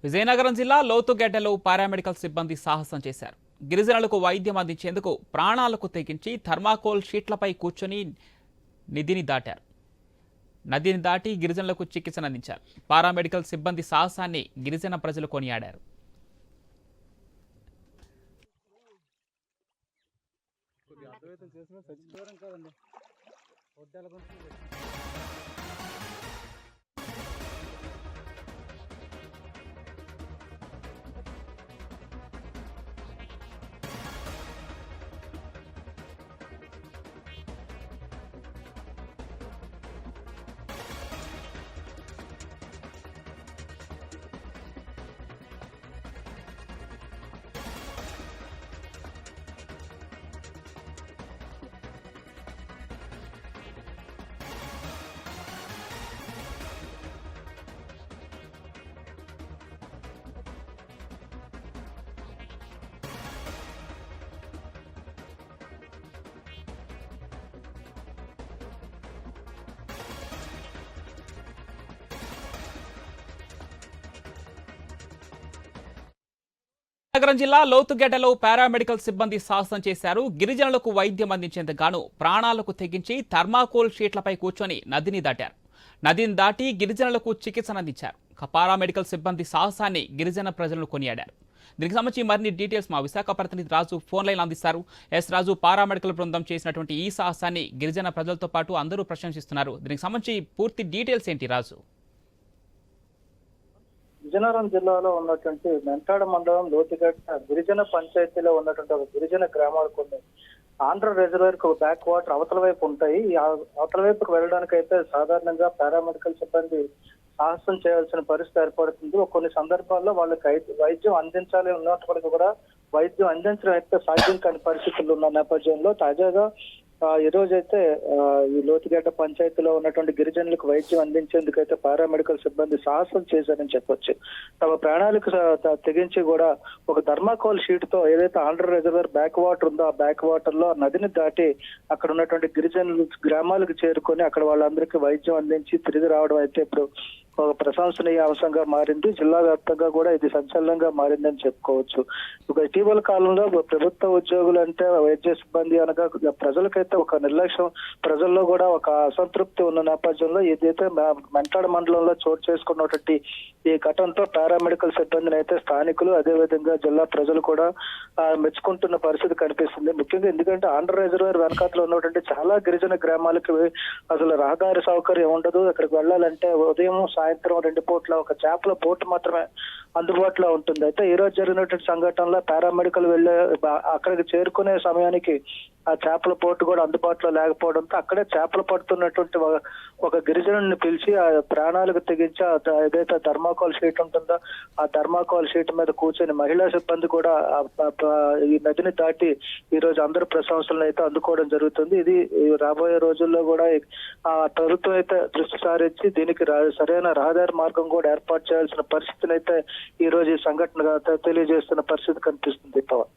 విజయనగరం జిల్లా లోతుగడ్డలో పారామెడికల్ సిబ్బంది సాహసం చేశారు. గిరిజనులకు వైద్యం అందించేందుకు ప్రాణాలకు తెగించి థర్మాకోల్ షీట్లపై కూర్చొని నదిని దాటి గిరిజనులకు చికిత్సనందించారు. పారామెడికల్ సిబ్బంది సాహసాన్ని గిరిజన ప్రజలు కొనియాడారు. విజయనగరం జిల్లా లోతుగడ్డలో పారామెడికల్ సిబ్బంది సాహసం చేశారు. గిరిజనులకు వైద్యం అందించేందుకు గాను ప్రాణాలకు తెగించి థర్మాకోల్ షీట్లపై కూర్చొని నదిని దాటి గిరిజనులకు చికిత్సనందించారు. పారామెడికల్ సిబ్బంది సాహసాన్ని గిరిజన ప్రజలను కొనియాడారు. దీనికి సంబంధించి మరిన్ని డీటెయిల్స్ మా విశాఖ ప్రతినిధి రాజు ఫోన్ లైన్ అందిస్తారు. రాజు, పారామెడికల్ బృందం చేసినటువంటి ఈ సాహసాన్ని గిరిజన ప్రజలతో పాటు అందరూ ప్రశంసిస్తున్నారు. దీనికి సంబంధించి పూర్తి డీటెయిల్స్ ఏంటి రాజు? విజయనగరం జిల్లాలో ఉన్నటువంటి మెంటాడ మండలం లోతుగడ్డ గిరిజన పంచాయతీలో ఉన్నటువంటి ఒక గిరిజన గ్రామాలు కొన్ని ఆంధ్ర రిజర్వేర్ కు బ్యాక్ వాటర్ అవతల వైపు ఉంటాయి. ఈ అవతల వైపుకు వెళ్ళడానికి అయితే సాధారణంగా పారామెడికల్ సిబ్బంది సాహసం చేయాల్సిన పరిస్థితి ఏర్పడుతుంది. కొన్ని సందర్భాల్లో వాళ్ళకి వైద్యం అందించాలి ఉన్నప్పటికీ కూడా వైద్యం అందించడం అయితే సాధ్యం కాని పరిస్థితులు ఉన్న నేపథ్యంలో తాజాగా ఈ రోజైతే ఈ లోతుగడ్డ పంచాయతీలో ఉన్నటువంటి గిరిజనులకు వైద్యం అందించేందుకు అయితే పారామెడికల్ సిబ్బంది సాహసం చేశారని చెప్పొచ్చు. తమ ప్రాణాలకు తెగించి కూడా ఒక థర్మాకోల్ షీట్ తో ఏదైతే ఆంధ్ర రిజర్వేర్ బ్యాక్ వాటర్ ఉందో ఆ బ్యాక్ వాటర్ లో నదిని దాటి అక్కడ ఉన్నటువంటి గిరిజనులు గ్రామాలకు చేరుకొని అక్కడ వాళ్ళందరికీ వైద్యం అందించి తిరిగి రావడం అయితే ఇప్పుడు ఒక ప్రశంసనీయ అంశంగా మారింది. జిల్లా వ్యాప్తంగా కూడా ఇది సంచలనంగా మారిందని చెప్పుకోవచ్చు. ఇటీవల కాలంలో ప్రభుత్వ ఉద్యోగులు అంటే వైద్య సిబ్బంది అనగా ప్రజలకైతే ఒక నిర్లక్ష్యం, ప్రజల్లో కూడా ఒక అసంతృప్తి ఉన్న నేపథ్యంలో ఏదైతే మెంటాడ మండలంలో చోటు చేసుకున్నటువంటి ఈ ఘటనతో పారామెడికల్ సిబ్బందిని అయితే స్థానికులు అదేవిధంగా జిల్లా ప్రజలు కూడా మెచ్చుకుంటున్న పరిస్థితి కనిపిస్తుంది. ముఖ్యంగా ఎందుకంటే ఆంధ్ర రిజర్వేర్ వెనకాతలో ఉన్నటువంటి చాలా గిరిజన గ్రామాలకి అసలు రహదారి సౌకర్యం ఉండదు. అక్కడికి వెళ్ళాలంటే ఉదయం సాయంత్రం 2 పూట్ల ఒక చేపల బోట్ మాత్రమే అందుబాటులో ఉంటుంది. అయితే ఈ రోజు జరిగినటువంటి సంఘటనలో పారామెడికల్ వెళ్ళే అక్కడికి చేరుకునే సమయానికి ఆ చేపల బోట్ కూడా అందుబాటులో లేకపోవడంతో అక్కడే చేపలు పడుతున్నటువంటి ఒక గిరిజనుని పిలిచి ఆ ప్రాణాలకు తెగించి ఏదైతే థర్మాకోల్ షీట్ ఉంటుందో ఆ థర్మాకోల్ షీట్ మీద కూర్చొని మహిళా సిబ్బంది కూడా ఈ నదిని దాటి ఈ రోజు అందరూ ప్రశంసలను అయితే అందుకోవడం జరుగుతుంది. ఇది రాబోయే రోజుల్లో కూడా ఆ ప్రభుత్వం అయితే దృష్టి సారించి దీనికి సరైన రహదారి మార్గం కూడా ఏర్పాటు చేయాల్సిన పరిస్థితిని అయితే ఈ రోజు ఈ సంఘటన తెలియజేస్తున్న పరిస్థితి కనిపిస్తుంది. పవన్.